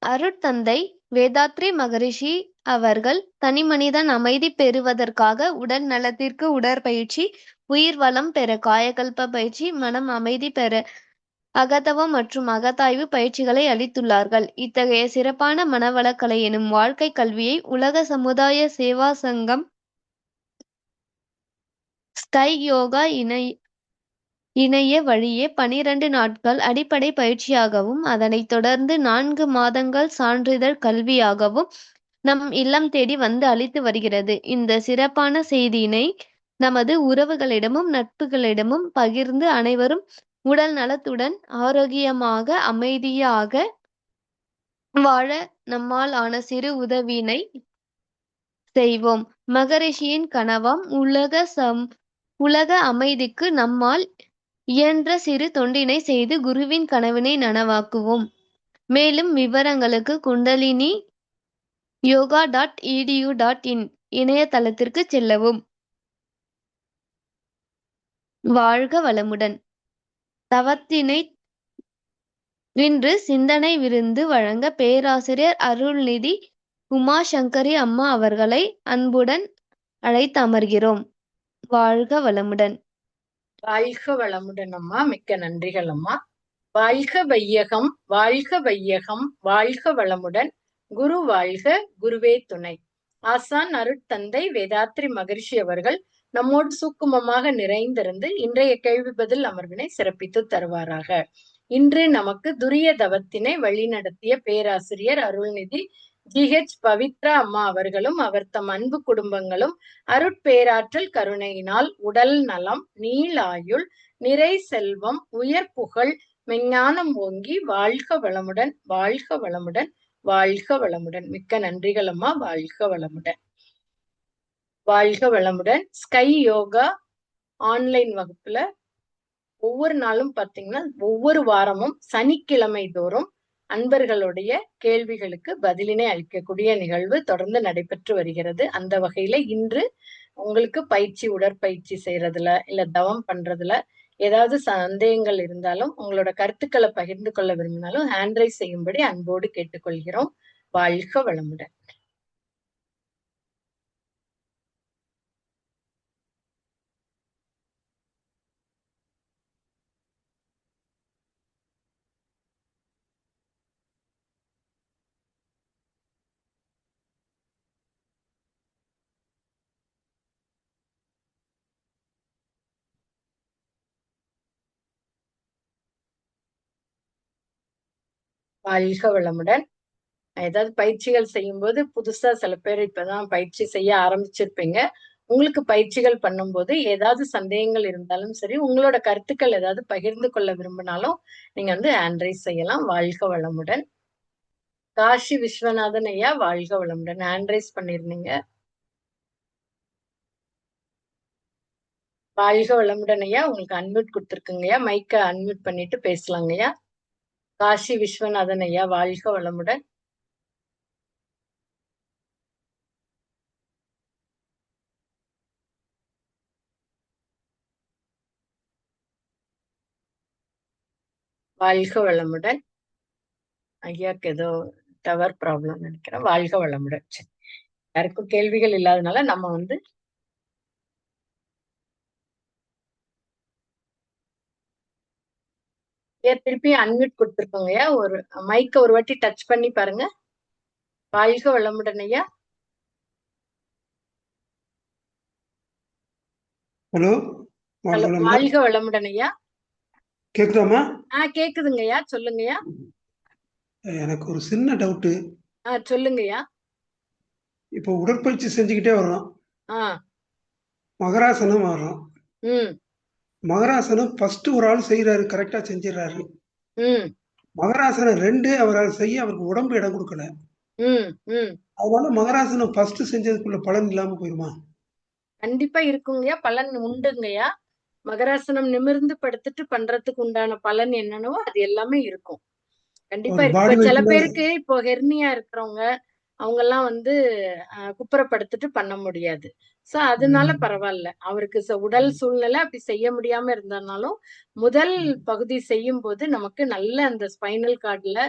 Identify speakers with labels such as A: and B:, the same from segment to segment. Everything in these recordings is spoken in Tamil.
A: அருட்தந்தை வேதாத்ரி மகரிஷி அவர்கள் தனிமனிதன் அமைதி பெறுவதற்காக உடல் நலத்திற்கு உடற்பயிற்சி, உயிர் வளம் பெற காயகல்ப பயிற்சி, மனம் அமைதி பெற அகதவம் மற்றும் அகத்தாய்வு பயிற்சிகளை அளித்துள்ளார்கள். இத்தகைய சிறப்பான மனவளக்கலை எனும் வாழ்க்கை கல்வியை உலக சமுதாய சேவா சங்கம் ஸ்கை யோகா இணைய வழியே 12 நாட்கள் அடிப்படை பயிற்சியாகவும், அதனைத் தொடர்ந்து 4 மாதங்கள் சான்றிதழ் கல்வியாகவும் நம் இல்லம் தேடி வந்து அளித்து வருகிறது. இந்த சிறப்பான செய்தியினை நமது உறவுகளிடமும் நட்புகளிடமும் பகிர்ந்து அனைவரும் உடல் நலத்துடன் ஆரோக்கியமாக அமைதியாக வாழ நம்மால் ஆன சிறு உதவியினை செய்வோம். மகரிஷியின் கனவாம் உலக அமைதிக்கு நம்மால் இயன்ற சிறு தொண்டினை செய்து குருவின் கனவினை நனவாக்குவோம். மேலும் விவரங்களுக்கு குண்டலினி yoga.edu.in இணையதளத்திற்கு செல்லவும். வாழ்க வளமுடன். தவத்தினை இன்று சிந்தனை விருந்து வழங்க பேராசிரியர் அருள்நிதி உமாசங்கரி அம்மா அவர்களை அன்புடன் அழைத்து அமர்கிறோம். வாழ்க வளமுடன்.
B: வாழ்க வளமுடன் அம்மா. மிக்க நன்றிகள் அம்மா. வாழ்க வையகம், வாழ்க வையகம், வாழ்க வளமுடன். குரு வாழ்க, குருவே துணை. ஆசான் அருட்தந்தை வேதாத்ரி மகரிஷி அவர்கள் நம்மோடு சூக்குமமாக நிறைந்திருந்து இன்றைய கேள்வி பதில் அமர்வினை சிறப்பித்து தருவாராக. இன்று நமக்கு துரிய தவத்தினை வழிநடத்திய பேராசிரியர் அருள்நிதி GH பவித்ரா அம்மா அவர்களும் அவர் தம் அன்பு குடும்பங்களும் அருட்பேராற்றல் கருணையினால் உடல் நலம், நீளாயுள், நிறை செல்வம், உயர் புகழ், மெஞ்ஞானம் ஓங்கி வாழ்க வளமுடன், வாழ்க வளமுடன், வாழ்க வளமுடன். மிக்க நன்றிகள் அம்மா. வாழ்க வளமுடன். வாழ்க வளமுடன். ஸ்கை யோகா ஆன்லைன் வகுப்புல ஒவ்வொரு நாளும் பாத்தீங்கன்னா ஒவ்வொரு வாரமும் சனிக்கிழமை தோறும் அன்பர்களுடைய கேள்விகளுக்கு பதிலினை அளிக்கக்கூடிய நிகழ்வு தொடர்ந்து நடைபெற்று வருகிறது. அந்த வகையில இன்று உங்களுக்கு உடற்பயிற்சி செய்யறதுல இல்ல தவம் பண்றதுல ஏதாவது சந்தேகங்கள் இருந்தாலும் உங்களோட கருத்துக்களை பகிர்ந்து கொள்ள விரும்பினாலும் ஹேண்ட் ரைஸ் செய்யும்படி அன்போடு கேட்டுக்கொள்கிறோம். வாழ்க வளமுடன். வாழ்க வளமுடன். ஏதாவது பயிற்சிகள் செய்யும் போது புதுசா சில பேர் இப்பதான் பயிற்சி செய்ய ஆரம்பிச்சிருப்பீங்க. உங்களுக்கு பயிற்சிகள் பண்ணும்போது ஏதாவது சந்தேகங்கள் இருந்தாலும் சரி, உங்களோட கருத்துக்கள் ஏதாவது பகிர்ந்து கொள்ள விரும்பினாலும் நீங்க ஹேண்ட் ரைஸ் செய்யலாம். வாழ்க வளமுடன். காஷி விஸ்வநாதன் ஐயா வாழ்க வளமுடன். ஹேண்ட் ரைஸ் பண்ணிருந்தீங்க. வாழ்க வளமுடன் ஐயா. உங்களுக்கு அன்மியூட் கொடுத்துருக்குங்கய்யா. மைக்க அன்மியூட் பண்ணிட்டு பேசலாங்கய்யா. காஷி விஸ்வநாதன் ஐயா வாழ்க வளமுடன். வாழ்க வளமுடன். ஐயாக்கு ஏதோ டவர் ப்ராப்ளம் நினைக்கிறேன். வாழ்க வளமுடன். யாருக்கும் கேள்விகள் இல்லாதனால நம்ம திருப்பி அன்மியூட் கொடுத்துருக்கோங்கய்யா. ஒரு மைக்க ஒரு வாட்டி டச் பண்ணி பாருங்க. வாழ்க வளமுடன் ஐயா.
C: ஹலோ.
B: வாழ்க வளமுடன் ஐயா.
C: கேக்குதாமா?
B: கேக்குதுங்கய்யா. சொல்லுங்கய்யா.
C: எனக்கு ஒரு சின்ன டவுட்டு.
B: சொல்லுங்கய்யா.
C: இப்போ உடற்பயிற்சி செஞ்சுக்கிட்டே வர்றோம். மகராசனம் வர்றோம். மகராசனம் ஃபர்ஸ்ட் ஒரு ஆள் செய்யறாரு, கரெக்டா செஞ்சிடறாரு. மகராசனம் 2 அவரால் செய்ய அவருக்கு உடம்பு இடம் கொடுக்கல. அதனால மகராசனம் ஃபர்ஸ்ட் செஞ்சதுக்குள்ள பலன் இல்லாம போயிருமா?
B: கண்டிப்பா இருக்குங்கய்யா. பலன் உண்டுங்கய்யா. மகராசனம் நிமிர்ந்து படுத்துட்டு பண்றதுக்கு உண்டான பலன் என்னன்னோ அது எல்லாமே இருக்கும். கண்டிப்பா இருக்கு. சில பேருக்கு இப்போ ஹெர்னியா இருக்கிறவங்க அவங்க எல்லாம் குப்புறப்படுத்திட்டு பண்ண முடியாது. சோ அதனால பரவாயில்ல. அவருக்கு உடல் சூழ்நிலை அப்படி செய்ய முடியாம இருந்தாலும் முதல் பகுதி செய்யும் போது நமக்கு நல்ல அந்த ஸ்பைனல் கார்டுல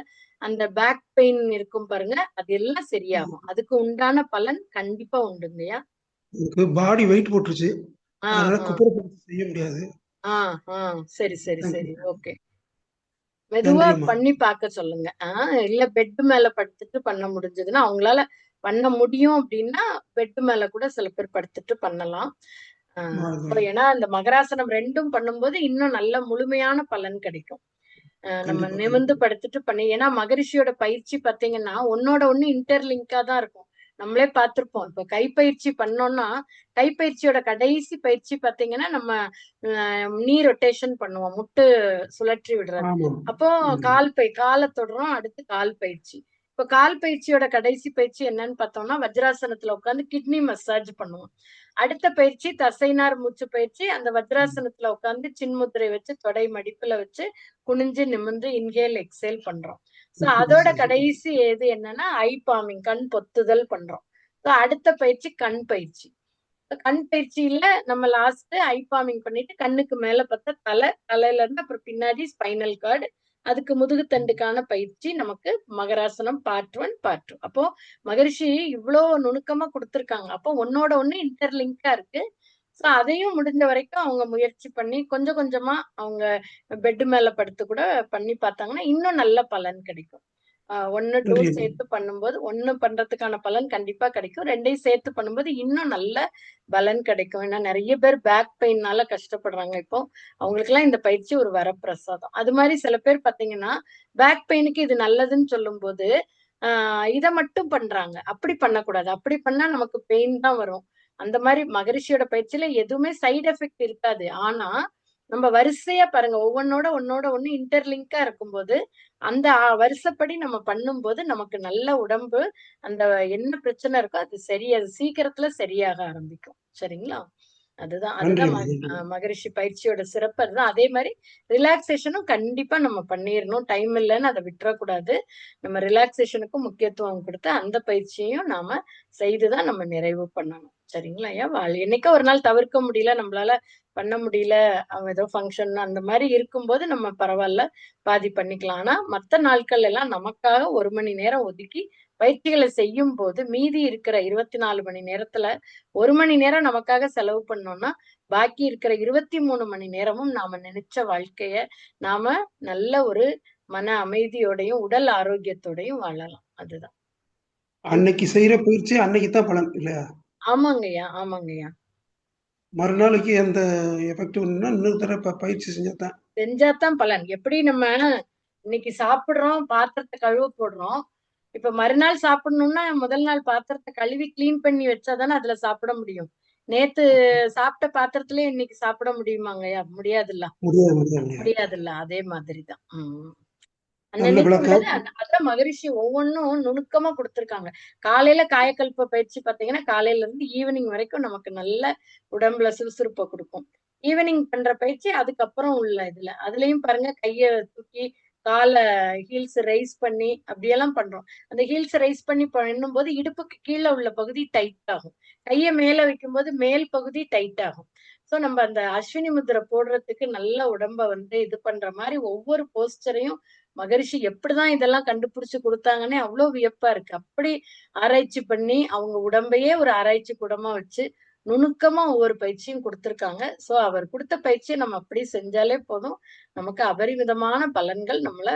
B: அந்த பேக் பெயின் இருக்கும் பாருங்க, அது எல்லாம் சரியாகும். அதுக்கு உண்டான பலன் கண்டிப்பா உண்டுங்கய்யா.
C: பாடி வெயிட் போட்டுருச்சு, அதனால
B: ஆஹ்
C: குப்புறப்பட்டு செய்ய முடியாது.
B: சரி சரி சரி,
C: தேங்க்யூ.
B: ஓகே. மெதுவா
C: நன்றிம்மா.
B: பண்ணி பார்க்க சொல்லுங்க. இல்ல பெட் மேல படுத்துட்டு பண்ண முடிஞ்சதுன்னா, அவங்களால பண்ண முடியும் அப்படின்னா பெட் மேல கூட சில பேர் படுத்துட்டு பண்ணலாம். ஏன்னா இந்த மகராசனம் 2ம் பண்ணும்போது இன்னும் நல்ல முழுமையான பலன் கிடைக்கும். நம்ம
C: கண்டிப்பா
B: நிமிர்ந்து
C: கண்டிப்பா.
B: படுத்துட்டு பண்ணி, ஏன்னா மகரிஷியோட பயிற்சி பாத்தீங்கன்னா ஒன்னோட ஒண்ணு இன்டர்லிங்கா தான் இருக்கும். நம்மளே பார்த்திருப்போம். இப்ப கைப்பயிற்சி பண்ணோம்னா, கைப்பயிற்சியோட கடைசி பயிற்சி பாத்தீங்கன்னா நம்ம நீ ரொட்டேஷன் பண்ணுவோம், முட்டு சுழற்றி விடுறது.
C: ஆமாம்.
B: அப்போ கால தொடுறோம், அடுத்து கால் பயிற்சி. இப்ப கால் பயிற்சியோட கடைசி பயிற்சி என்னன்னு பார்த்தோம்னா, வஜ்ராசனத்துல உட்கார்ந்து கிட்னி மசாஜ் பண்ணுவோம். அடுத்த பயிற்சி தசைநார் மூச்சு பயிற்சி. அந்த வஜ்ராசனத்துல உட்கார்ந்து சின்முத்திரை வச்சு தொடை மடிப்புல வச்சு குனிஞ்சு நிமிர்ந்து இன்ஹேல் எக்ஸேல் பண்றோம். சோ அதோட கடைசி எது என்னன்னா ஐ பாமிங், கண் பொத்துதல் பண்றோம். சோ அடுத்த பயிற்சி கண் பயிற்சி. கண் பயிற்சியில நம்ம லாஸ்ட் ஐ பாமிங் பண்ணிட்டு கண்ணுக்கு மேல பார்த்தா தலையில இருந்து அப்புறம் பின்னாடி ஸ்பைனல் கார்டு, அதுக்கு முதுகுத்தண்டுக்கான பயிற்சி நமக்கு மகராசனம் பார்ட் 1 பார்ட் 2. அப்போ மகரிஷி இவ்வளோ நுணுக்கமா கொடுத்திருக்காங்க. அப்போ ஒன்னோட ஒண்ணு இன்டர்லிங்கா இருக்கு. சோ அதையும் முடிஞ்ச வரைக்கும் அவங்க முயற்சி பண்ணி கொஞ்சம் கொஞ்சமா அவங்க பெட் மேல படுத்து கூட பண்ணி பார்த்தாங்கன்னா இன்னும் நல்ல பலன் கிடைக்கும். 1 டோஸ்
C: நன்றிம்மா.
B: சேர்த்து பண்ணும்போது 1 பண்றதுக்கான பலன் கண்டிப்பா கிடைக்கும். 2யும் சேர்த்து பண்ணும்போது இன்னும் நல்ல பலன் கிடைக்கும். ஏன்னா நிறைய பேர் பேக் பெயின்னால கஷ்டப்படுறாங்க இப்போ. அவங்களுக்கெல்லாம் இந்த பயிற்சி ஒரு வரப்பிரசாதம். அது மாதிரி சில பேர் பாத்தீங்கன்னா பேக் பெயினுக்கு இது நல்லதுன்னு சொல்லும்போது இத மட்டும் பண்றாங்க. அப்படி பண்ணக்கூடாது. அப்படி பண்ணா நமக்கு பெயின் தான் வரும். அந்த மாதிரி மகரிஷியோட பயிற்சியில எதுவுமே சைடு எஃபெக்ட் இருக்காது. ஆனா நம்ம வரிசையா பாருங்க, ஒவ்வொன்னோட ஒன்னோட ஒண்ணு இன்டர்லிங்கா இருக்கும்போது அந்த வரிசைப்படி நம்ம பண்ணும்போது நமக்கு நல்ல உடம்பு, அந்த என்ன பிரச்சனை இருக்கோ அது சீக்கிரத்துல சரியாக ஆரம்பிக்கும். சரிங்களா? அதுதான் அதுதான்
C: நன்றிம்மா. நன்றி.
B: மகரிஷி பயிற்சியோட சிறப்பு அதுதான். அதே மாதிரி ரிலாக்ஸேஷனும் கண்டிப்பா நம்ம பண்ணிரணும். டைம் இல்லன்னு அத விட்டுறக்கூடாது. நம்ம ரிலாக்ஸேஷனுக்கும் முக்கியத்துவம் குடுத்து அந்த பயிற்சியையும் நாம செய்துதான் நம்ம நிறைவு பண்ணணும். சரிங்களா ஐயா? என்னைக்கோ ஒரு நாள் தவிர்க்க முடியல, நம்மளால பண்ண முடியல, அவங்க ஏதோ ஃபங்ஷன் அந்த மாரி இருக்கும்போது நம்ம பரவால்ல, பாதி பண்ணிக்கலாம். ஆனா மத்த நாட்கள் எல்லாம் நமக்காக 1 மணி நேரம் ஒதுக்கி பயிற்சிகளை செய்யும்போது, மீதி இருக்கிற 24 மணி நேரத்துல 1 மணி நேரம் நமக்காக செலவு பண்ணோம்னா, பாக்கி இருக்கிற 23 மணி நேரமும் நாம நினைச்ச வாழ்க்கைய நாம நல்ல ஒரு மன அமைதியோடையும், உடல் ஆரோக்கியத்தோடையும் வாழலாம். அதுதான்.
C: அன்னைக்கு செய்யற பயிற்சி அன்னைக்கு தான் பலன் இல்லையா?
B: ஆமாங்கய்யா, ஆமாங்கய்யா.
C: மறுநாளைக்கு அந்த எஃபெக்ட் வேணும்னா இன்னொரு தடவை பயிற்சி செஞ்சா தான்.
B: செஞ்சாதான் பலன். எப்படி நம்ம இன்னைக்கு சாப்பிடுறோம், பாத்திரத்தை கழுவ போடுறோம். இப்ப மறுநாள் சாப்பிடணும்னா முதல் நாள் பாத்திரத்தை கழுவி கிளீன் பண்ணி வச்சாதானே அதுல சாப்பிட முடியும். நேத்து சாப்பிட்ட பாத்திரத்திலே இன்னைக்கு சாப்பிட முடியுமாங்கய்யா? முடியாதுல்ல.
C: முடியாது முடியாது முடியாது.
B: முடியாதுல்ல. அதே மாதிரிதான்.
C: நல்ல
B: அன்னன்னைக்கு உள்ளது
C: விளக்கம்.
B: அதான் மகரிஷி ஒவ்வொன்னும் நுணுக்கமா கொடுத்திருக்காங்க. காலையில காயக்கல்ப பயிற்சி பாத்தீங்கன்னா, காலையில இருந்து ஈவினிங் வரைக்கும் நமக்கு நல்ல உடம்புல சுறுசுறுப்ப குடுக்கும். ஈவினிங் பண்ற பயிற்சி அதுக்கப்புறம் உள்ள இதுல. அதுலயும் பாருங்க கைய தூக்கி கால ஹீல்ஸ் ரைஸ் பண்ணி அப்படியெல்லாம் பண்றோம். அந்த ஹீல்ஸ் ரைஸ் பண்ணி பண்ணும்போது இடுப்புக்கு கீழ உள்ள பகுதி டைட் ஆகும். கைய மேல வைக்கும்போது மேல் பகுதி டைட் ஆகும். சோ நம்ம அந்த அஸ்வினி முத்திரை போடுறதுக்கு நல்ல உடம்ப இது பண்ற மாரி ஒவ்வொரு போஸ்டரையும் மகரிஷி எப்படிதான் இதெல்லாம் கண்டுபிடிச்சு குடுத்தாங்கன்னே அவ்வளவு வியப்பா இருக்கு. அப்படி ஆராய்ச்சி பண்ணி அவங்க உடம்பையே ஒரு ஆராய்ச்சி கூடமா வச்சு நுணுக்கமா ஒவ்வொரு பயிற்சியும் குடுத்திருக்காங்க. சோ அவர் குடுத்த பயிற்சியை நம்ம அப்படி செஞ்சாலே போதும். நமக்கு அபரிமிதமான பலன்கள் நம்மள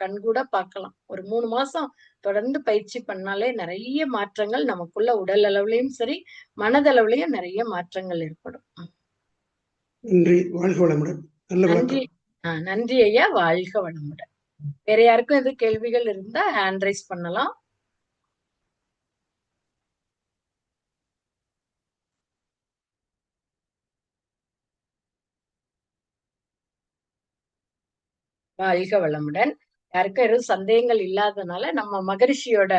B: கண்கூட பார்க்கலாம். ஒரு 3 மாசம் தொடர்ந்து பயிற்சி பண்ணாலே நிறைய மாற்றங்கள் நமக்குள்ள உடல் அளவுலயும் சரி, மனதளவுலயும் நிறைய மாற்றங்கள் ஏற்படும்.
C: நன்றி. வாழ்க வளமுடன். நல்ல
B: நன்றி.
C: விளக்கம்.
B: நன்றி ஐயா. வாழ்க வளமுடன். வேற யாருக்கும் எதுவும் கேள்விகள் இருந்தா ஹேண்ட் ரைஸ் பண்ணலாம். வாழ்க வளமுடன். யாருக்கும் எதுவும் சந்தேகங்கள் இல்லாதனால நம்ம மகரிஷியோட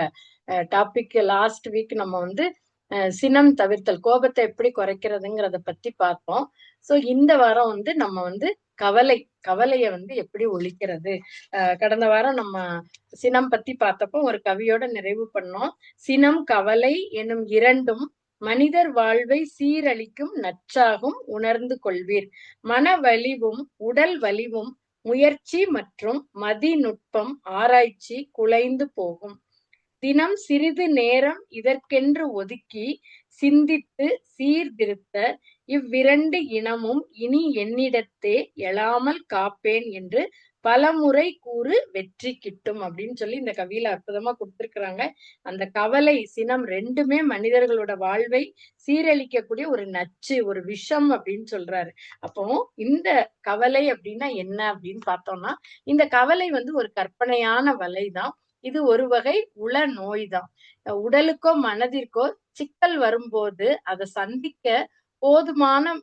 B: டாபிக் லாஸ்ட் வீக் நம்ம சினம் தவிர்த்தல், கோபத்தை எப்படி குறைக்கிறதுங்கிறத பத்தி பார்த்தோம். சோ இந்த வாரம் நம்ம கவலைய எப்படி ஒழிக்கிறது. கடந்த வாரம் நம்ம சினம் பத்தி பார்த்தப்போ ஒரு கவியோட நிறைவு பண்ணோம். சினம் கவலை எனும் இரண்டும் மனிதர் வாழ்வை சீரழிக்கும் நச்சாகும் உணர்ந்து கொள்வீர். மன வலிவும் உடல் வலிவும் முயற்சி மற்றும் மதிநுட்பம் ஆராய்ச்சி குலைந்து போகும். தினம் சிறிது நேரம் இதற்கென்று ஒதுக்கி சிந்தித்து சீர்திருத்த இவ்விரண்டு இனமும் இனி என்னிடத்தே எழாமல் காப்பேன் என்று பலமுறை கூறு வெற்றி கிட்டும் அப்படின்னு சொல்லி இந்த கவியில அற்புதமா கொடுத்திருக்கிறாங்க. அந்த கவலை, சினம் ரெண்டுமே மனிதர்களோட வாழ்வை சீரழிக்கக்கூடிய ஒரு நச்சு, ஒரு விஷம் அப்படின்னு சொல்றாரு. அப்போ இந்த கவலை அப்படின்னா என்ன அப்படின்னு பார்த்தோம்னா, இந்த கவலை வந்து ஒரு கற்பனையான வலைதான். இது ஒரு வகை உள நோய்தான். உடலுக்கோ மனதிற்கோ சிக்கல் வரும்போது அதை சந்திக்க போதுமான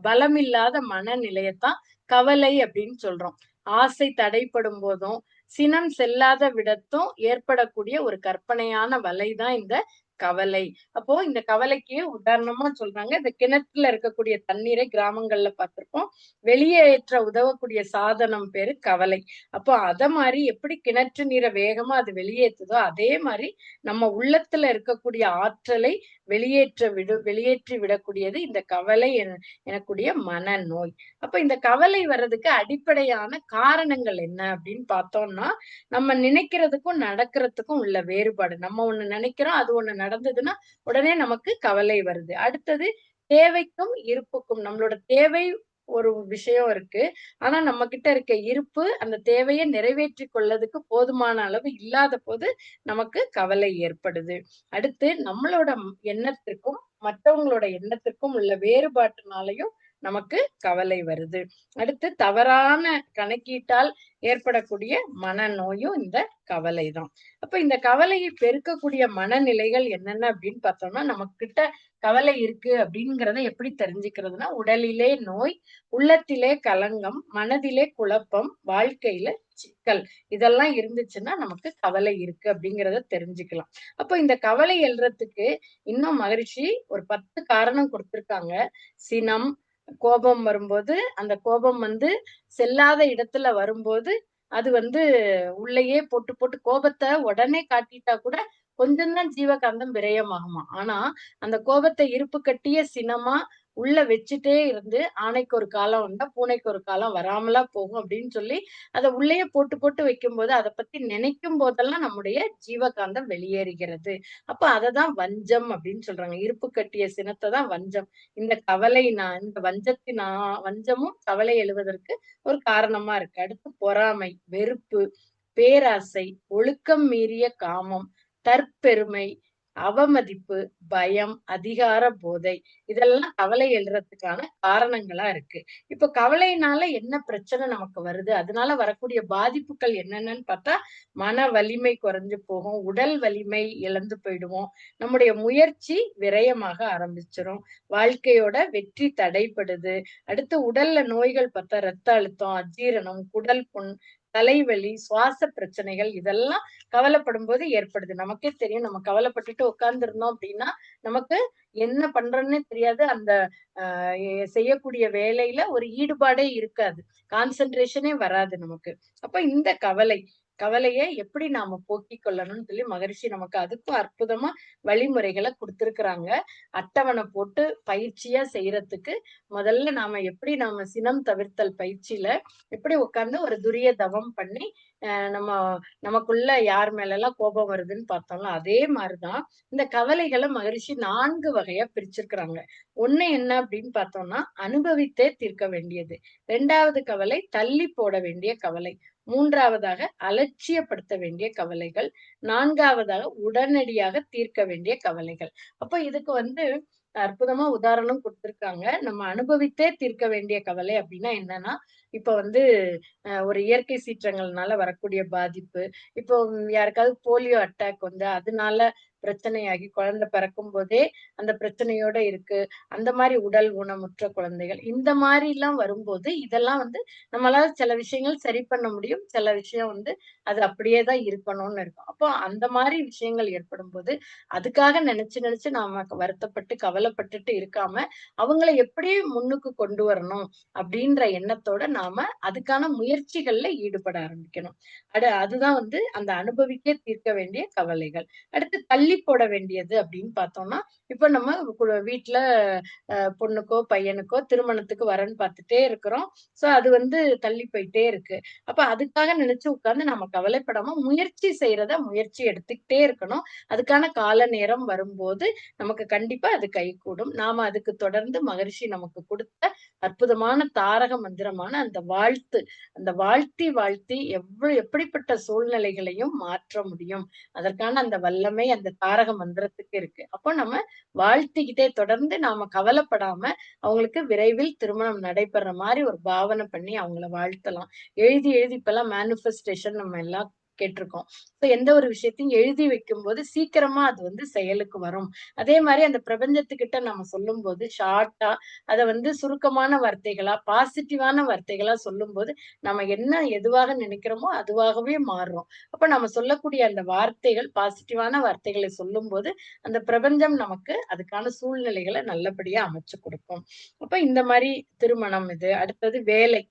B: பலமில்லாத மனநிலையத்தான் கவலை அப்படின்னு சொல்றோம். ஆசை தடைப்படும் போதும் சினம் செல்லாத விடத்தும் ஏற்படக்கூடிய ஒரு கற்பனையான வலைதான் இந்த கவலை. அப்போ இந்த கவலைக்கு உதாரணமா சொல்றாங்க, இந்த கிணற்றுல இருக்கக்கூடிய தண்ணீரை கிராமங்கள்ல பார்த்திருப்போம், வெளியேற்ற உதவக்கூடிய சாதனம் பேரு கவலை. அப்போ அத மாதிரி எப்படி கிணற்று நீரை வேகமா அது வெளியேற்றுதோ அதே மாதிரி நம்ம உள்ளத்துல இருக்கக்கூடிய ஆற்றலை வெளியேற்றி விடக்கூடியது இந்த கவலை எனக்கூடிய மனநோய். அப்ப இந்த கவலை வர்றதுக்கு அடிப்படையான காரணங்கள் என்ன அப்படின்னு பார்த்தோம்னா, நம்ம நினைக்கிறதுக்கும் நடக்கிறதுக்கும் உள்ள வேறுபாடு. நம்ம ஒண்ணு நினைக்கிறோம், அது ஒண்ணு நடந்ததுன்னா உடனே நமக்கு கவலை வருது. அடுத்தது தேவைக்கும் இருப்புக்கும். நம்மளோட தேவை ஒரு விஷயம் இருக்கு. ஆனா நம்ம கிட்ட இருக்க இருப்பு அந்த தேவையை நிறைவேற்றி கொள்ளதுக்கு போதுமான அளவு இல்லாத போது நமக்கு கவலை ஏற்படுது. அடுத்து நம்மளோட எண்ணத்திற்கும் மற்றவங்களோட எண்ணத்திற்கும் உள்ள வேறுபாட்டுனாலையும் நமக்கு கவலை வருது. அடுத்து தவறான கணக்கீட்டால் ஏற்படக்கூடிய மனநோயும் இந்த கவலை தான். அப்ப இந்த கவலையை பெருக்கக்கூடிய மனநிலைகள் என்னென்ன அப்படின்னு பார்த்தோம்னா, நம்ம கிட்ட கவலை இருக்கு அப்படிங்கிறத எப்படி தெரிஞ்சுக்கிறதுனா, உடலிலே நோய், உள்ளத்திலே கலங்கம், மனதிலே குழப்பம், வாழ்க்கையில சிக்கல், இதெல்லாம் இருந்துச்சுன்னா நமக்கு கவலை இருக்கு அப்படிங்கிறத தெரிஞ்சுக்கலாம். அப்போ இந்த கவலை எழுறதுக்கு இன்னும் மகரிஷி ஒரு 10 காரணம் கொடுத்திருக்காங்க. சினம், கோபம் வரும்போது அந்த கோபம் வந்து செல்லாத இடத்துல வரும்போது அது வந்து உள்ளேயே போட்டு போட்டு கோபத்தை உடனே காட்டிட்டா கூட கொஞ்சம் தான் ஜீவகாந்தம் விரயமாகுமா. ஆனா அந்த கோபத்தை இருப்பு கட்டிய சினமா உள்ள வச்சுட்டே இருந்து ஆனைக்கு ஒரு காலம் வந்தா பூனைக்கு ஒரு காலம் வராமலா போகும் அப்படின்னு சொல்லி அதை உள்ளேயே போட்டு போட்டு வைக்கும் போது அதை பத்தி நினைக்கும் போதெல்லாம் நம்முடைய ஜீவகாந்தம் வெளியேறுகிறது. அப்ப அததான் வஞ்சம் அப்படின்னு சொல்றாங்க. இருப்பு கட்டிய சினத்தை தான் வஞ்சம். இந்த கவலை இந்த வஞ்சமும் கவலை எழுவதற்கு ஒரு காரணமா இருக்கு. அடுத்து பொறாமை, வெறுப்பு, பேராசை, ஒழுக்கம் மீறிய காமம், தற்பெருமை, அவமதிப்பு, பயம், அதிகார போதை, இதெல்லாம் கவலை எழுறதுக்கான காரணங்களா இருக்கு. இப்ப கவலையினால என்ன பிரச்சனை நமக்கு வருது, அதனால வரக்கூடிய பாதிப்புகள் என்னென்னு பார்த்தா, மன வலிமை குறைஞ்சு போகும், உடல் வலிமை இழந்து போயிடுவோம், நம்முடைய முயற்சி விரயமாக ஆரம்பிச்சிரும், வாழ்க்கையோட வெற்றி தடைப்படுது. அடுத்து உடல்ல நோய்கள் பார்த்தா ரத்த அழுத்தம், அஜீரணம், குடல் புண், தலைவலி, சுவாச பிரச்சனைகள், இதெல்லாம் கவலைப்படும் போது ஏற்படுது. நமக்கே தெரியும், நம்ம கவலைப்பட்டுட்டு உட்கார்ந்து இருந்தோம் அப்படின்னா நமக்கு என்ன பண்றோம்னே தெரியாது. அந்த செய்யக்கூடிய வேலையில ஒரு ஈடுபாடே இருக்காது, கான்சென்ட்ரேஷனே வராது நமக்கு. அப்ப இந்த கவலையை எப்படி நாம போக்கிக் கொள்ளணும்னு சொல்லி மகரிஷி நமக்கு அதுக்கும் அற்புதமா வழிமுறைகளை கொடுத்திருக்கிறாங்க. அட்டவணை போட்டு பயிற்சியா செய்யறதுக்கு முதல்ல நாம சினம் தவிர்த்தல் பயிற்சியில எப்படி உட்கார்ந்து ஒரு துரிய தவம் பண்ணி நமக்குள்ள யார் மேல எல்லாம் கோபம் வருதுன்னு பார்த்தோம்ல, அதே மாதிரிதான் இந்த கவலைகளை மகரிஷி 4 வகையா பிரிச்சிருக்கிறாங்க. ஒண்ணு என்ன அப்படின்னு பார்த்தோம்னா, அனுபவித்தே தீர்க்க வேண்டியது. 2வது கவலை தள்ளி போட வேண்டிய கவலை. 3வதாக அலட்சியப்படுத்த வேண்டிய கவலைகள். 4வதாக உடனடியாக தீர்க்க வேண்டிய கவலைகள். அப்ப இதுக்கு அற்புதமா உதாரணம் கொடுத்திருக்காங்க. நம்ம அனுபவித்தே தீர்க்க வேண்டிய கவலை அப்படின்னா என்னன்னா, இப்ப ஒரு இயற்கை சீற்றங்கள்னால வரக்கூடிய பாதிப்பு, இப்போ யாருக்காவது போலியோ அட்டாக் அதனால பிரச்சனையாகி குழந்தை பிறக்கும் போதே அந்த பிரச்சனையோட இருக்கு, அந்த மாதிரி உடல் ஊனமுற்ற குழந்தைகள், இந்த மாதிரி எல்லாம் வரும்போது இதெல்லாம் நம்மளால சில விஷயங்கள் சரி பண்ண முடியும், சில விஷயம் அது அப்படியேதான் இருக்கணும்னு இருக்கும். அப்போ அந்த மாதிரி விஷயங்கள் ஏற்படும் போது அதுக்காக நினைச்சு நாம வருத்தப்பட்டு கவலைப்பட்டுட்டு இருக்காம அவங்களை எப்படி முன்னுக்கு கொண்டு வரணும் அப்படின்ற எண்ணத்தோட நாம அதுக்கான முயற்சிகள்ல ஈடுபட ஆரம்பிக்கணும். அதுதான் அந்த அனுபவிக்க தீர்க்க வேண்டிய கவலைகள். அடுத்து தள்ளி தள்ளி போட வேண்டியது அப்படின்னு பார்த்தோம்னா, இப்ப நம்ம வீட்ல பொண்ணுக்கோ, பையனுக்கோ திருமணத்துக்கு வரன் பார்த்துட்டே இருக்கிறோம். சோ அது வந்து தள்ளி போயிட்டே இருக்கு. அப்ப அதுக்காக நினைச்சு உட்கார்ந்து நம்ம கவலைப்படாம முயற்சி செய்றத முயற்சி எடுத்துக்கிட்டே இருக்கணும். அதுக்கான கால நேரம் வரும்போது நமக்கு கண்டிப்பா அது கைகூடும். நாம அதுக்கு தொடர்ந்து மகரிஷி நமக்கு குடுத்த அற்புதமான தாரக மந்திரமான அந்த வாழ்த்து. அந்த வாழ்த்தி வாழ்த்தி எப்படிப்பட்ட சூழ்நிலைகளையும் மாற்ற முடியும். அதற்கான அந்த வல்லமை அந்த தாரக மந்திரத்துக்கு இருக்கு. அப்போ நம்ம வாழ்த்திக்கிட்டே தொடர்ந்து நாம கவலைப்படாம அவங்களுக்கு விரைவில் திருமணம் நடைபெற மாரி ஒரு பாவனை பண்ணி அவங்கள வாழ்த்தலாம். எழுதி எழுதி இப்பல்லாம் மேனிஃபெஸ்டேஷன் நம்ம எல்லாம் கேட்டிருக்கோம். சோ எந்த ஒரு விஷயத்தையும் எழுதி வைக்கும்போது சீக்கிரமா அது வந்து செயலுக்கு வரும். அதே மாரி அந்த பிரபஞ்சத்துக்கிட்ட நம்ம சொல்லும்போது ஷார்ட்டா அத வந்து சுருக்கமான வார்த்தைகளா, பாசிட்டிவான வார்த்தைகளா சொல்லும்போது, நம்ம என்ன எதுவாக நினைக்கிறோமோ அதுவாகவே மாறுறோம். அப்ப நம்ம சொல்லக்கூடிய அந்த வார்த்தைகள் பாசிட்டிவான வார்த்தைகளை சொல்லும்போது, அந்த பிரபஞ்சம் நமக்கு அதுக்கான சூழ்நிலைகள நல்லபடியா அமைச்சு குடுக்கும். அப்ப இந்த மாரி திருமணம் இது. அடுத்தது வேலை.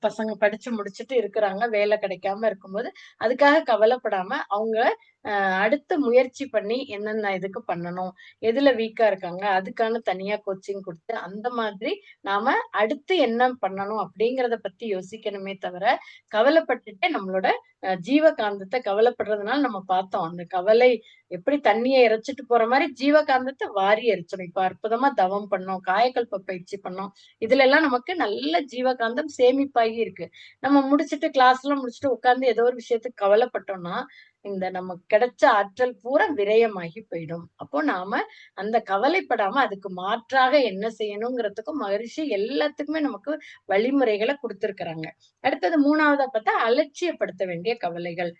B: பசங்க படிச்சு முடிச்சுட்டு இருக்கிறாங்க. வேலை கிடைக்காம இருக்கும்போது, அதுக்காக கவலைப்படாம அவங்க அடுத்து முயற்சி பண்ணி என்னென்ன இதுக்கு பண்ணணும்? எதுல வீக்கா இருக்காங்க? அதுக்கான தனியா கோச்சிங் குடுத்து, அந்த மாதிரி நாம அடுத்து என்ன பண்ணணும்? அப்படிங்கிறத பத்தி யோசிக்கணுமே தவிர, கவலைப்பட்டுட்டு நம்மளோட ஜீவகாந்தத்த கவலைப்படுறதுனால நம்ம பார்த்தோம். அந்த கவலை எப்படி தண்ணிய இறைச்சிட்டு போற மாரி ஜீவகாந்தத்த வாரி எரிச்சிடும். இப்ப அற்புதமா தவம் பண்ணோம், காயகல்ப பயிற்சி பண்ணோம். இதுல எல்லாம் நமக்கு நல்ல ஜீவகாந்தம் சேமிப்பாகி இருக்கு. நம்ம முடிச்சுட்டு கிளாஸ்லாம் முடிச்சுட்டு உட்கார்ந்து ஏதோ ஒரு விஷயத்துக்கு கவலைப்பட்டோம்னா, இந்த நமக்கு கிடைச்ச ஆற்றல் பூரா விரயமாகி போயிடும். அப்போ நாம அந்த கவலைப்படாம அதுக்கு மாற்றாக என்ன செய்யணுங்கிறதுக்கும் மகரிஷி எல்லாத்துக்குமே நமக்கு வழிமுறைகள குடுத்திருக்கிறாங்க. அடுத்தது 3வதா பார்த்தா அலட்சியப்படுத்த வேண்டிய கவலைகள்.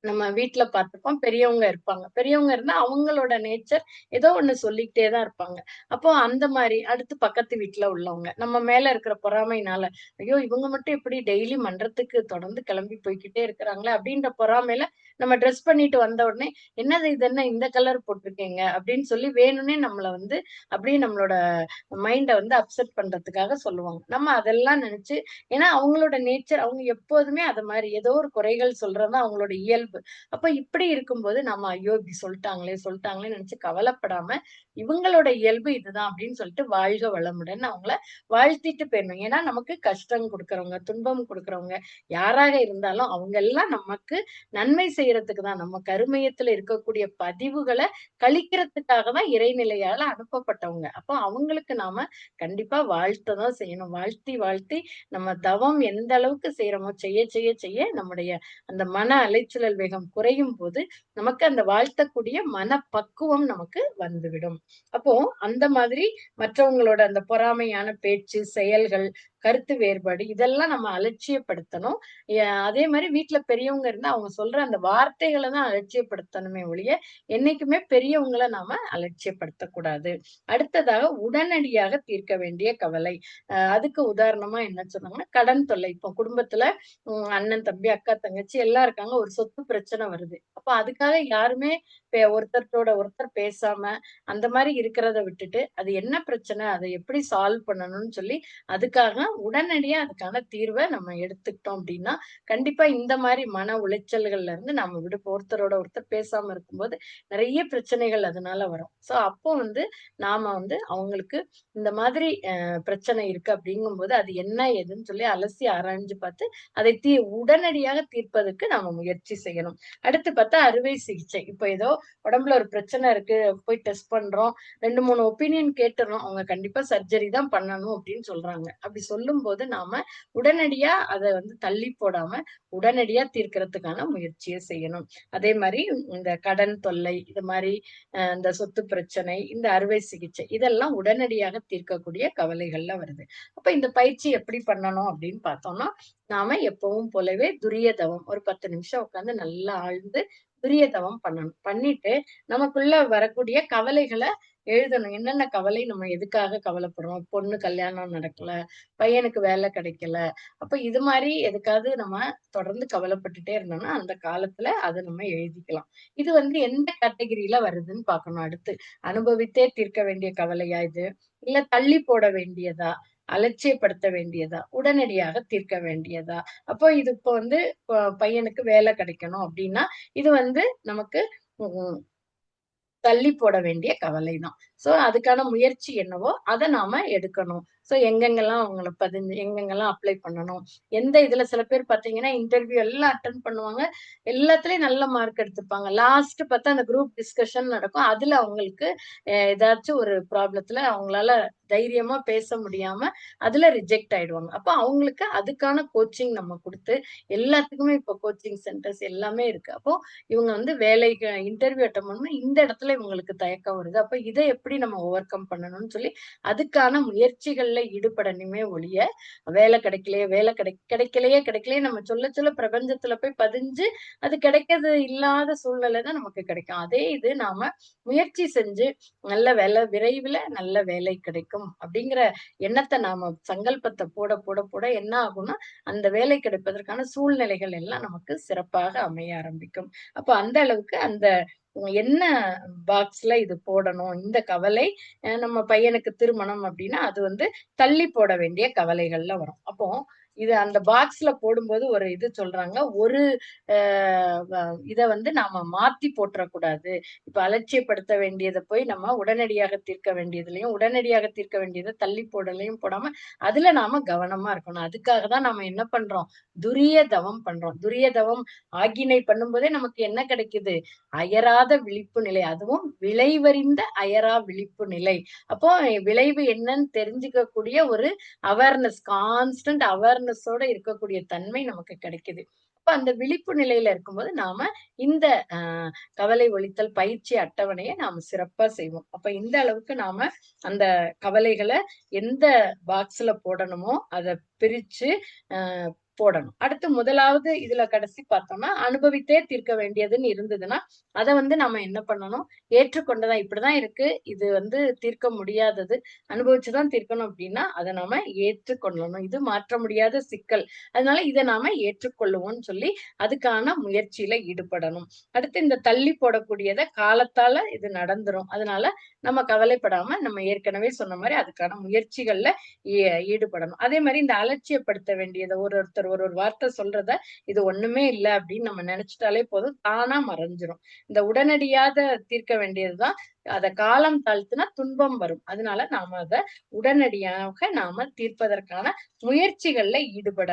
B: நம்ம வீட்ல பார்த்துப்போம். பெரியவங்க இருப்பாங்க. பெரியவங்க இருந்தா அவங்களோட நேச்சர் ஏதோ ஒண்ணு சொல்லிக்கிட்டே தான் இருப்பாங்க. அப்போ அந்த மாரி அடுத்து பக்கத்து வீட்ல உள்ளவங்க. நம்ம மேல இருக்கிற பொறாமையினால, ஐயோ! இவங்க மட்டும் எப்படி டெய்லி மன்றத்துக்கு தொடர்ந்து கிளம்பி போய்க்கிட்டே இருக்கிறாங்களே! அப்படின்ற பொறாமையில நம்ம ட்ரெஸ் பண்ணிட்டு வந்த உடனே, "என்னது இது என்ன இந்த கலர் போட்டிருக்கீங்க?" அப்படின்னு சொல்லி வேணும்னே நம்மள வந்து அப்படியே நம்மளோட மைண்ட வந்து அப்செட் பண்றதுக்காக சொல்லுவாங்க. நம்ம அதெல்லாம் நெனச்சு ஏன்னா அவங்களோட நேச்சர் அவங்க எப்போதுமே அது மாரி ஏதோ ஒரு குறைகள் சொல்றது தான் அவங்களோட இயல்பு. அப்ப இப்படி இருக்கும்போது நம்ம ஐயோ! இப்படி சொல்ட்டாங்களேன்னு நெனச்சு கவலைப்படாம, இவங்களோட இயல்பு இதுதான் அப்படின்னு சொல்லிட்டு வாழ்க வளமுடன் அவங்கள வாழ்த்திட்டு போயிரணும். ஏன்னா நமக்கு கஷ்டம் குடுக்குறவங்க, துன்பம் குடுக்குறவங்க யாராக இருந்தாலும் அவங்க எல்லாம் நமக்கு நன்மை செய்யறதுக்கு தான். நம்ம கருமையத்துல இருக்கக்கூடிய பதிவுகள கழிக்கிறதுக்காக தான் இறைநிலையால அனுப்பப்பட்டவங்க. அப்போ அவங்களுக்கு நாம கண்டிப்பா வாழ்த்த தான் செய்யணும். வாழ்த்தி வாழ்த்தி நம்ம தவம் எந்த அளவுக்கு செய்றோமோ செய்ய நம்முடைய அந்த மன அலைச்சல் வேகம் குறையும் போது, நமக்கு அந்த வாழ்த்தக்கூடிய மனப்பக்குவம் நமக்கு வந்துவிடும். அப்போ அந்த மாதிரி மற்றவங்களோட அந்த பொறாமையான பேச்சு, செயல்கள், கருத்து வேறுபாடு இதெல்லாம் நம்ம அலட்சியப்படுத்தணும். அதே மாரி வீட்ல பெரியவங்க இருந்தா அவங்க சொல்ற அந்த வார்த்தைகள தான் அலட்சியப்படுத்தணுமே ஒழிய, என்னைக்குமே பெரியவங்கள நாம அலட்சியப்படுத்தக்கூடாது. அடுத்ததாக உடனடியாக தீர்க்க வேண்டிய கவலை. அதுக்கு உதாரணமா என்ன சொன்னாங்கன்னா, கடன் தொல்லை. இப்போ குடும்பத்துல அண்ணன், தம்பி, அக்கா, தங்கச்சி எல்லாம் இருக்காங்க. ஒரு சொத்து பிரச்சனை வருது. அப்ப அதுக்காக யாருமே ஒருத்தரோட ஒருத்தர் பேசாம, அந்த மாரி இருக்கிறத விட்டுட்டு, அது என்ன பிரச்சனை? அத எப்படி சால்வ் பண்ணணும்னு சொல்லி, அதுக்காக உடனடியா அதுக்கான தீர்வ நம்ம எடுத்துக்கிட்டோம் அப்டின்னா, கண்டிப்பா இந்த மாரி மன உளைச்சல்கள்ல இருந்து நாம ஒருத்தரோட ஒருத்தர் பேசாம இருக்கும்போது, நெறைய பிரச்சனைகள் அதனால வரும். சோ அப்போ வந்து நாம வந்து அவங்களுக்கு இந்த மாதிரி பிரச்சனை இருக்கு அப்படிங்கும்போது, அது என்ன ஏதுன்னு சொல்லி அலசி ஆராய்ஞ்சு பார்த்து, அதை உடனடியாக தீர்ப்பதற்கு நாம முயற்சி செய்யணும். அடுத்து பார்த்தா அறுவை சிகிச்சை. இப்ப ஏதோ உடம்புல ஒரு பிரச்சனை இருக்கு, போய் டெஸ்ட் பண்றோம். 2, 3 ஒப்பீனியன் கேட்டுர்றோம். அவங்க கண்டிப்பா சர்ஜரி தான் பண்ணணும் அப்படின்னு சொல்றாங்க. அப்படி சொல்லும்போது நாம உடனடியா அத வந்து தள்ளி போடாம, உடனடியா தீர்க்கிறதுக்கான முயற்சிய செய்யணும். அதே மாரி இந்த கடன் தொல்லை, இது மாரி இந்த சொத்து பிரச்சனை, இந்த அறுவை சிகிச்சை இதெல்லாம் உடனடியாக தீர்க்கக்கூடிய கவலைகள்ல வருது. அப்ப இந்த பயிற்சி எப்படி பண்ணணும் அப்படின்னு பார்த்தோம்னா, நாம எப்பவும் போலவே துரிய தவம் ஒரு 10 நிமிஷம் உட்கார்ந்து நல்லா ஆழ்ந்து துரிய தவம் பண்ணணும். பண்ணிட்டு நமக்குள்ள வரக்கூடிய கவலைகள எழுதணும். என்னென்ன கவலை நம்ம எதுக்காக கவலைப்படுறோம்? பொண்ணு கல்யாணம் நடக்கல, பையனுக்கு வேலை கிடைக்கல. அப்ப இது மாரி எதுக்காவது நம்ம தொடர்ந்து கவலைப்பட்டுட்டே இருந்தோம்னா, அந்த காலத்துல அத நம்ம எழுதிக்கலாம். இது வந்து எந்த கேட்டகரியில வருதுன்னு பார்க்கணும் அடுத்து. அனுபவித்தே தீர்க்க வேண்டிய கவலையா இது? இல்ல தள்ளி போட வேண்டியதா? அலட்சியப்படுத்த வேண்டியதா? உடனடியாக தீர்க்க வேண்டியதா? அப்போ இது இப்போ வந்து பையனுக்கு வேலை கிடைக்கணும் அப்டின்னா, இது வந்து நமக்கு ம் தள்ளி போட வேண்டிய கவலை தான். சோ அதுக்கான முயற்சி என்னவோ அதை நாம எடுக்கணும். சோ எங்கெங்கெல்லாம் அவங்கள எங்கெங்கெல்லாம் அப்ளை பண்ணணும், எந்த இதுல சில பேர் பாத்தீங்கன்னா இன்டர்வியூ எல்லாம் அட்டன் பண்ணுவாங்க, எல்லாத்துலயும் நல்ல மார்க் எடுத்திருப்பாங்க. லாஸ்ட் பார்த்தா அந்த குரூப் டிஸ்கஷன் நடக்கும். அதுல அவங்களுக்கு ஏதாச்சும் ஒரு ப்ராப்ளத்துல அவங்களால தைரியமா பேச முடியாம அதுல ரிஜெக்ட் ஆயிடுவாங்க. அப்ப அவங்களுக்கு அதுக்கான கோச்சிங் நம்ம கொடுத்து, எல்லாத்துக்குமே இப்ப கோச்சிங் சென்டர்ஸ் எல்லாமே இருக்கு. அப்போ இவங்க வந்து வேலைக்கு இன்டர்வியூ அட்டெண்ட் பண்ணணும், இந்த இடத்துல இவங்களுக்கு தயக்கம் வருது, அப்ப இதை எப்படி நம்ம ஓவர் கம் பண்ணணும்னு சொல்லி அதுக்கான முயற்சிகள்ல ஈடுபடணுமே ஒழிய, வேலை கிடைக்கலையே கிடைக்கலையே நம்ம சொல்ல சொல்ல பிரபஞ்சத்துல போய் பதிஞ்சு அது கிடைக்கிறது இல்லாத சூழ்நிலை தான் நமக்கு கிடைக்கும். அதே இது நாம முயற்சி செஞ்சு நல்ல வேலை விரைவில் நல்ல வேலை கிடைக்கும் அப்படிங்கிற எண்ணத்தை நாம சங்கல்பத்தை போட போட போட என்ன ஆகும்னா அந்த வேலை கிடைப்பதற்கான சூழ்நிலைகள் எல்லாம் நமக்கு சிறப்பாக அமைய ஆரம்பிக்கும். அப்ப அந்த அளவுக்கு அந்த என்ன பாக்ஸ்ல இது போடணும், இந்த கவலை நம்ம பையனுக்கு திருமணம் அப்படின்னா அது வந்து தள்ளி போட வேண்டிய கவலைகள்ல வரும். அப்போ இது அந்த பாக்ஸ்ல போடும்போது ஒரு இது சொல்றாங்க, ஒரு இத வந்து நாம மாத்தி போட்டுறக்கூடாது. இப்ப அலட்சியப்படுத்த வேண்டியதை போய் நம்ம உடனடியாக தீர்க்க வேண்டியதுலயும், உடனடியாக தீர்க்க வேண்டியதை தள்ளி போடலையும் போடாம அதுல நாம கவனமா இருக்கணும். அதுக்காக தான் நாம என்ன பண்றோம், துரிய தவம் பண்றோம். துரிய தவம் ஆகினை பண்ணும்போதே நமக்கு என்ன கிடைக்குது, அயராத விழிப்பு நிலை, அதுவும் விளைவறிந்த அயரா விழிப்பு நிலை. அப்போ விளைவு என்னன்னு தெரிஞ்சுக்கக்கூடிய ஒரு அவேர்னஸ், கான்ஸ்டன்ட் அவேர்னஸோட இருக்கக்கூடிய தன்மை நமக்கு கிடைக்குது. அப்ப அந்த விழிப்பு நிலையில இருக்கும்போது நாம இந்த கவலை ஒழித்தல் பயிற்சி அட்டவணையை நாம சிறப்பா செய்வோம். அப்ப இந்த அளவுக்கு நாம அந்த கவலைகளை எந்த பாக்ஸ்ல போடணுமோ அதை பிரிச்சு போடணும். அடுத்து முதலாவது இதுல கடைசி பார்த்தோம்னா அனுபவித்தே தீர்க்க வேண்டியதுன்னு இருந்ததுன்னா அதை வந்து நம்ம என்ன பண்ணணும், ஏற்றுக்கொண்டதான் இப்படிதான் இருக்கு, இது வந்து தீர்க்க முடியாதது, அனுபவிச்சுதான் தீர்க்கணும் அப்படின்னா அதை நாம ஏற்றுக்கொள்ளணும். இது மாற்ற முடியாத சிக்கல், அதனால இதை நாம ஏற்றுக்கொள்ளுவோம்னு சொல்லி அதுக்கான முயற்சியில ஈடுபடணும். அடுத்து இந்த தள்ளி போடக்கூடியதை காலத்தால இது நடந்துரும், அதனால நம்ம கவலைப்படாம நம்ம ஏற்கனவே சொன்ன மாதிரி அதுக்கான முயற்சிகள்ல ஈடுபடணும். அதே மாதிரி இந்த அலட்சியப்படுத்த வேண்டியதை ஒருத்தர் ஒரு வார்த்தை சொல்றத இது ஒண்ணுமே இல்லை அப்படின்னு நம்ம நினைச்சிட்டாலே போதும், தானா மறைஞ்சிரும். இந்த உடனடியாக தீர்க்க வேண்டியதுதான், அத காலம் தாழ்த்தினா துன்பம் வரும். அதனால நாம அத உடனடியாக நாம தீர்ப்பதற்கான முயற்சிகள்ல ஈடுபட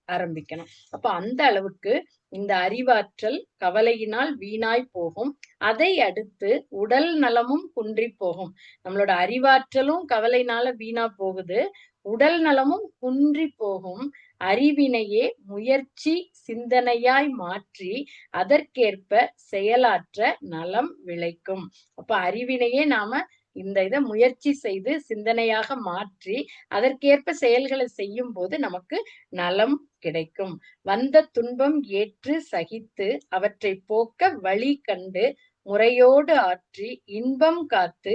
B: ஆரம்பிக்கணும். அப்ப அந்த அளவுக்கு இந்த அறிவாற்றல் கவலையினால் வீணாய் போகும். அதை அடுத்து உடல் நலமும் குன்றி போகும். நம்மளோட அறிவாற்றலும் கவலைனால வீணா போகுது, உடல் நலமும் குன்றி போகும். அறிவினையே முயற்சி சிந்தனையாய் மாற்றி அதற்கேற்ப செயலாற்ற நலம் விளைக்கும். அப்ப அறிவினையே நாம இந்த இதை முயற்சி செய்து சிந்தனையாக மாற்றி அதற்கேற்ப செயல்களை செய்யும் போது நமக்கு நலம் கிடைக்கும். வந்த துன்பம் ஏற்று சகித்து அவற்றை போக்க வழி கண்டு முறையோடு ஆற்றி இன்பம் காத்து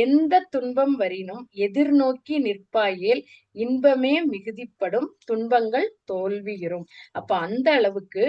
B: எந்த துன்பம் வரினும் எதிர்நோக்கி நிற்பாயேல் இன்பமே மிகுதிப்படும் துன்பங்கள் தோல்வியுறும். அப்ப அந்த அளவுக்கு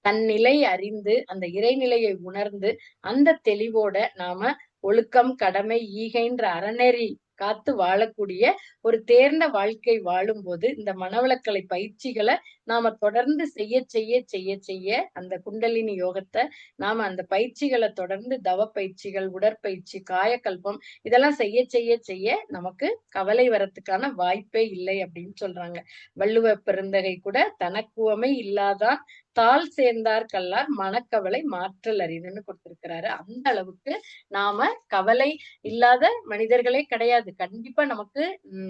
B: தன் நிலை அறிந்து அந்த இறைநிலையை உணர்ந்து அந்த தெளிவோட நாம ஒழுக்கம் கடமை ஈகைன்ற அறநெறி காத்து வாழக்கூடிய ஒரு தேர்ந்த வாழ்க்கை வாழும்போது இந்த மனவளக்கலை பயிற்சிகளை நாம தொடர்ந்து செய்ய செய்ய செய்ய செய்ய அந்த குண்டலினி யோகத்தை நாம அந்த பயிற்சிகளை தொடர்ந்து தவ பயிற்சிகள், உடற்பயிற்சி, காயக்கல்பம் இதெல்லாம் செய்ய செய்ய செய்ய நமக்கு கவலை வரத்துக்கான வாய்ப்பே இல்லை அப்படின்னு சொல்றாங்க. வள்ளுவ பெருந்தகை கூட தனக்குவமை இல்லாதான் தாள் சேர்ந்தார் கல்லார் மனக்கவலை மாற்றல் அரிதுன்னு கொடுத்திருக்கிறாரு. அந்த அளவுக்கு நாம கவலை இல்லாத மனிதர்களே கிடையாது. கண்டிப்பா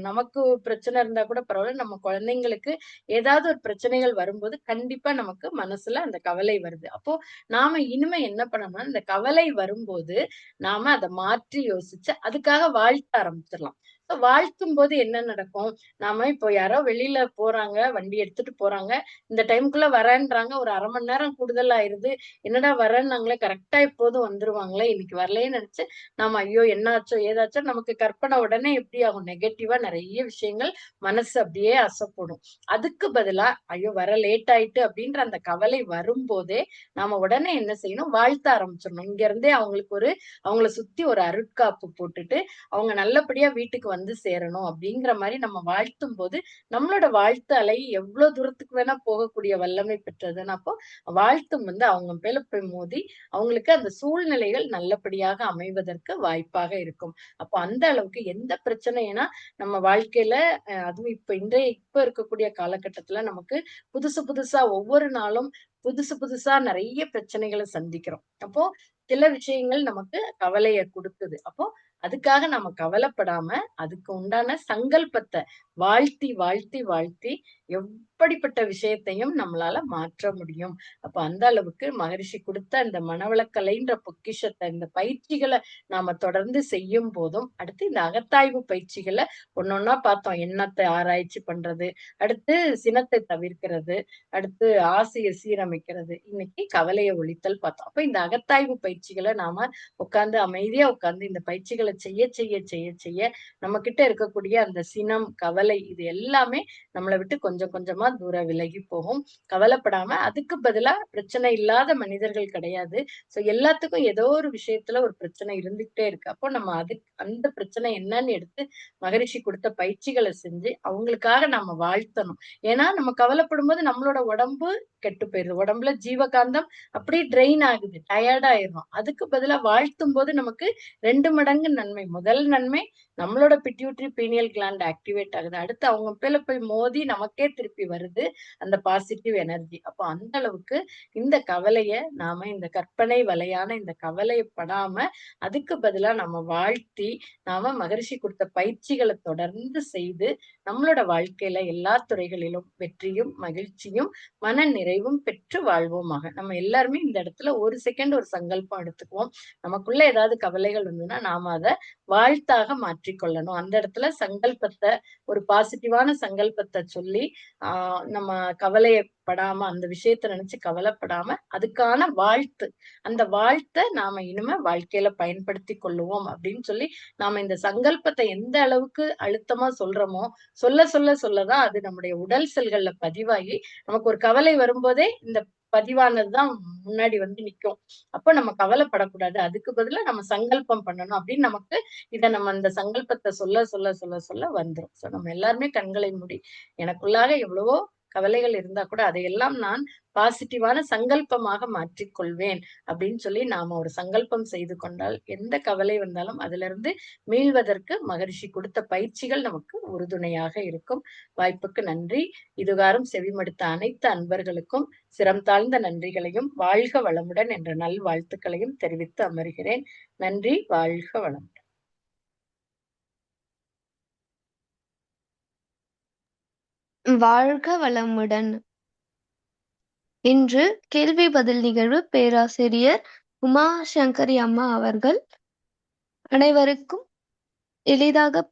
B: நமக்கு பிரச்சனை இருந்தா கூட பரவாயில்ல, நம்ம குழந்தைங்களுக்கு ஏதாவது ஒரு பிரச்சனைகள் வரும்போது கண்டிப்பா நமக்கு மனசுல அந்த கவலை வருது. அப்போ நாம இனிமே என்ன பண்ணணும்னா இந்த கவலை வரும்போது நாம அதை மாற்றி யோசிச்சு அதுக்காக வாழ்த்த ஆரம்பிச்சிடலாம். வாழ்த்தும் போது என்ன நடக்கும், நாம இப்போ யாரோ வெளியில போறாங்க, வண்டி எடுத்துட்டு போறாங்க, இந்த டைமுக்குள்ள வரேன்றாங்க, ஒரு 1/2 மணி நேரம் கூடுதல் ஆயிருது, என்னடா வரேன்னாங்களே கரெக்டா இப்போதும் வந்துருவாங்களே, இன்னைக்கு வரலையேன்னு நினைச்சு நாம ஐயோ என்னாச்சோ ஏதாச்சோ நமக்கு கற்பனை உடனே எப்படி ஆகும், நெகட்டிவா நிறைய விஷயங்கள் மனசு அப்படியே அசைப்படும். அதுக்கு பதிலா ஐயோ வர லேட் ஆயிட்டு அப்படின்ற அந்த கவலை வரும்போதே நாம உடனே என்ன செய்யணும், வாழ்த்த ஆரம்பிச்சிடணும். இங்க இருந்தே அவங்கள சுத்தி ஒரு அருட்காப்பு போட்டுட்டு அவங்க நல்லபடியா வீட்டுக்கு வந்து சேரணும் அப்படிங்கிற மாதிரி நம்ம வாழ்த்தும் போது நம்மளோட வாழ்த்து அலை எவ்வளவு தூரத்துக்கு வேணா போகக்கூடிய வல்லமை பெற்றதுன்னு. அப்போ வாழ்த்தும் வந்து அவங்க மேல போய் மோதி அவங்களுக்கு அந்த சூழ்நிலைகள் நல்லபடியாக அமைவதற்கு வாய்ப்பாக இருக்கும். அப்போ அந்த அளவுக்கு எந்த பிரச்சனைனா நம்ம வாழ்க்கையில அதுவும் இப்ப இருக்கக்கூடிய காலகட்டத்துல நமக்கு புதுசு புதுசா ஒவ்வொரு நாளும் புதுசு புதுசா நிறைய பிரச்சனைகளை சந்திக்கிறோம். அப்போ சில விஷயங்கள் நமக்கு கவலைய குடுக்குது. அப்போ அதுக்காக நம்ம கவலைப்படாம அதுக்கு உண்டான சங்கல்பத்தை வாழ்த்தி வாழ்த்தி வாழ்த்தி எப்படிப்பட்ட விஷயத்தையும் நம்மளால மாற்ற முடியும். அப்ப அந்த அளவுக்கு மகரிஷி கொடுத்த அந்த மனவளக்கலைன்ற பொக்கிஷத்தை, இந்த பயிற்சிகளை நாம தொடர்ந்து செய்யும் போதும், அடுத்து இந்த அகத்தாய்வு பயிற்சிகளை ஒன்னொன்னா பார்த்தோம். எண்ணத்தை ஆராய்ச்சி பண்றது, அடுத்து சினத்தை தவிர்க்கிறது, அடுத்து ஆசையை சீரமைக்கிறது, இன்னைக்கு கவலையை ஒழித்தல் பார்த்தோம். அப்ப இந்த அகத்தாய்வு பயிற்சிகளை நாம உட்கார்ந்து அமைதியா உட்கார்ந்து இந்த பயிற்சிகளை செய்ய செய்ய செய்ய செய்ய நம்ம கிட்ட இருக்கக்கூடிய அந்த சினம், கவலை இது எல்லாமே நம்மளை விட்டு கொஞ்சம் கொஞ்சமா தூரம் விலகி போகும். கவலைப்படாம அதுக்கு பதிலா பிரச்சனை இல்லாத மனிதர்கள் கிடையாது. சோ எல்லாத்துக்கும் ஏதோ ஒரு விஷயத்துல ஒரு பிரச்சனை இருந்துகிட்டே இருக்கு. அப்போ நம்ம அந்த பிரச்சனை என்னன்னு எடுத்து மகரிஷி கொடுத்த பயிற்சிகளை செஞ்சு அவங்களுக்காக நாம வாழ்த்தணும். ஏன்னா நம்ம கவலைப்படும் போது நம்மளோட உடம்பு கெட்டு போயிருது. உடம்புல ஜீவகாந்தம் அப்படியே ட்ரெயின் ஆகுது, டயர்ட் ஆயிரும். அதுக்கு பதிலா வாழ்த்தும் போது நமக்கு 2 மடங்கு நன்மை. முதல் நன்மை நம்மளோட பிட்யூட்டரி பீனியல் கிளாண்ட் ஆக்டிவேட் ஆகுது. அடுத்து அவங்க மேல போய் மோதி நமக்கே திருப்பி வருது அந்த பாசிட்டிவ் எனர்ஜி. அப்போ அந்த அளவுக்கு இந்த கவலைய நாம இந்த கற்பனை வலையான இந்த கவலைப்படாம அதுக்கு பதிலா நம்ம வாழ்த்தி நாம மகரிஷி கொடுத்த பயிற்சிகளை தொடர்ந்து செய்து நம்மளோட வாழ்க்கையில எல்லா துறைகளிலும் வெற்றியும் மகிழ்ச்சியும் மன நிறைவும் பெற்று வாழ்வோமாக. நம்ம எல்லாருமே இந்த இடத்துல ஒரு செகண்ட் ஒரு சங்கல்பம் எடுத்துக்குவோம். நமக்குள்ள ஏதாவது கவலைகள் இருந்ததுன்னா நாம அதை வாழ்த்தாக மாற்றிக்கொள்ளணும். அந்த இடத்துல சங்கல்பத்தை, ஒரு பாசிட்டிவான சங்கல்பத்தை சொல்லி நம்ம கவலையப்படாம அந்த விஷயத்த நினைச்சு கவலைப்படாம அதுக்கான வாழ்த்து, அந்த வாழ்த்தை நாம இனிமே வாழ்க்கையில பயன்படுத்தி கொள்ளுவோம் அப்படின்னு சொல்லி நாம இந்த சங்கல்பத்தை எந்த அளவுக்கு அழுத்தமா சொல்றோமோ சொல்ல சொல்ல சொல்லதான் அது நம்முடைய உடல் செல்கள்ல பதிவாகி நமக்கு ஒரு கவலை வரும்போதே இந்த பதிவானதுதான் முன்னாடி வந்து நிக்கும். அப்ப நம்ம கவலைப்படக்கூடாது. அதுக்கு பதிலா நம்ம சங்கல்பம் பண்ணணும் அப்படின்னு நமக்கு நம்ம அந்த சங்கல்பத்தை சொல்ல சொல்ல சொல்ல சொல்ல வந்துரும். சோ நம்ம எல்லாருமே கண்களை மூடி எனக்குள்ளாக எவ்வளவோ கவலைகள் இருந்தா கூட அதையெல்லாம் நான் பாசிட்டிவான சங்கல்பமாக மாற்றிக்கொள்வேன் அப்படின்னு சொல்லி நாம ஒரு சங்கல்பம் செய்து கொண்டால் எந்த கவலை வந்தாலும் அதுல இருந்து மீள்வதற்கு மகரிஷி கொடுத்த பயிற்சிகள் நமக்கு உறுதுணையாக இருக்கும். வாய்ப்புக்கு நன்றி. இதுகாரும் செவிமடுத்த அனைத்து அன்பர்களுக்கும் சிரம் தாழ்ந்த நன்றிகளையும் வாழ்க வளமுடன் என்ற நல் வாழ்த்துக்களையும் தெரிவித்து அமர்கிறேன். நன்றி. வாழ்க வளமுடன்.
A: வாழ்க வளமுடன். இன்று கேள்வி பதில் நிகழ்வு பேராசிரியர் உமா சங்கரி அம்மா அவர்கள் அனைவருக்கும் எளிதாக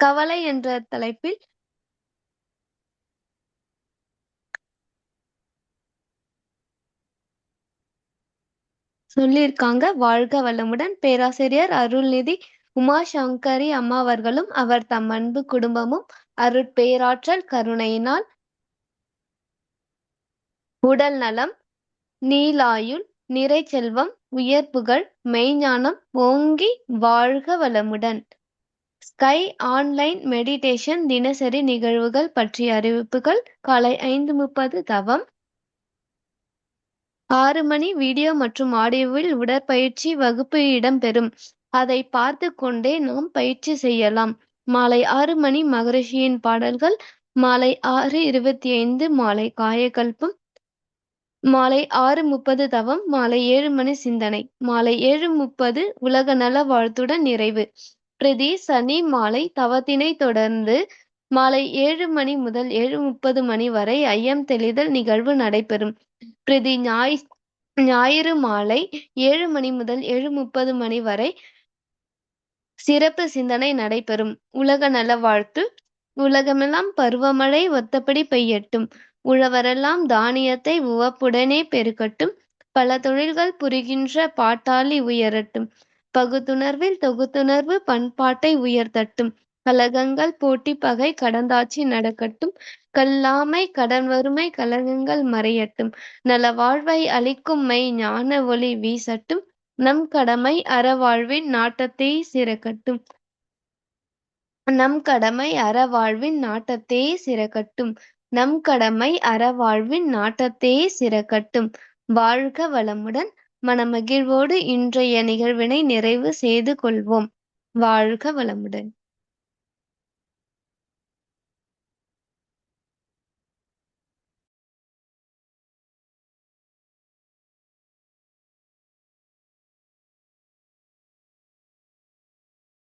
A: கவலை என்ற தலைப்பில் சொல்லியிருக்காங்க. வாழ்க வளமுடன். பேராசிரியர் அருள்நிதி உமா சங்கரி அம்மா அவர்களும் அவர் தம் அன்பு குடும்பமும் அருட்பேராற்றல் கருணையினால் உடல் நலம், நீலாயுள், நிறை செல்வம், உயர் புகழ், மெய்ஞானம் ஓங்கி வாழ்க வளமுடன். ஸ்கை ஆன்லைன் மெடிடேஷன் தினசரி நிகழ்வுகள் பற்றிய அறிவிப்புகள். காலை 5:30 தவம், 6 மணி வீடியோ மற்றும் ஆடியோவில் உடற்பயிற்சி வகுப்பு இடம்பெறும். அதை பார்த்து கொண்டே நாம் பயிற்சி செய்யலாம். மாலை 6 மணி மகரிஷியின் பாடல்கள், மாலை 6:25 மாலை காயகல்பம், மாலை 6:30 தவம், மாலை 7 மணி சிந்தனை, மாலை 7:30 உலக நல வாழ்த்துடன் நிறைவு. பிரதி சனி மாலை தவத்தினை தொடர்ந்து மாலை 7 மணி முதல் 7:30 மணி வரை ஐயம் தெளிதல் நிகழ்வு நடைபெறும். பிரதி ஞாயிறு மாலை 7 மணி முதல் 7:30 மணி வரை சிறப்பு சிந்தனை நடைபெறும். உலக நல வாழ்த்து. உலகமெல்லாம் பருவமழை ஒத்தபடி பெய்யட்டும். உழவரெல்லாம் தானியத்தை உவப்புடனே பெருக்கட்டும். பல தொழில்கள் புரிகின்ற பாட்டாளி உயரட்டும். பகுத்துணர்வில் தொகுத்துணர்வு பண்பாட்டை உயர்த்தட்டும். கலகங்கள் போட்டி பகை கடந்தாட்சி நடக்கட்டும். கல்லாமை கடன் வறுமை கலங்கங்கள் மறையட்டும். நல வாழ்வை அளிக்கும் மெய் ஞான ஒளி வீசட்டும். நம் கடமை அறவாழ்வின் நாட்டத்தை சிறக்கட்டும். நம் கடமை அறவாழ்வின் நாட்டத்தே சிறக்கட்டும். நம் கடமை அறவாழ்வின் நாட்டத்தே சிறக்கட்டும். வாழ்க வளமுடன். மனமகிழ்வோடு இன்றைய நிகழ்வினை நிறைவு செய்து கொள்வோம். வாழ்க வளமுடன்.